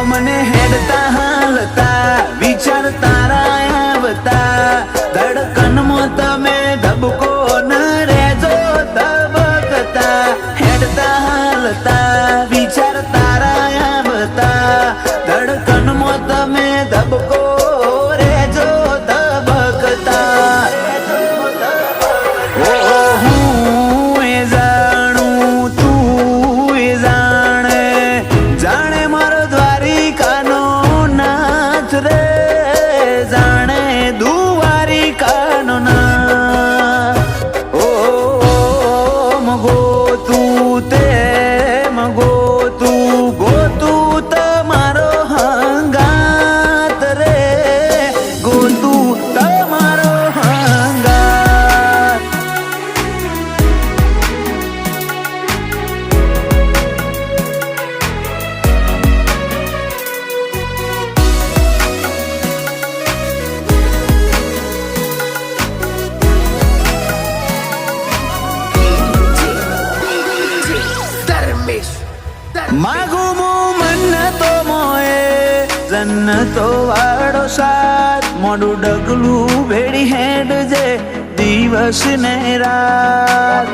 અમને હેડતા હાલતા વિચાર તારા આવતા ધડકનમાં તમે ધબકો ન રેજો ધબકતા હેડતા હાલતા વિચાર તારા આવતા ધડકનમાં તમે ધબકો રેજો ધબકતા માગું મન્નતો મોએ જન્નતો વાળો સાથ મોડું ડગલું ભેડી હેડ જે દિવસ ને રાત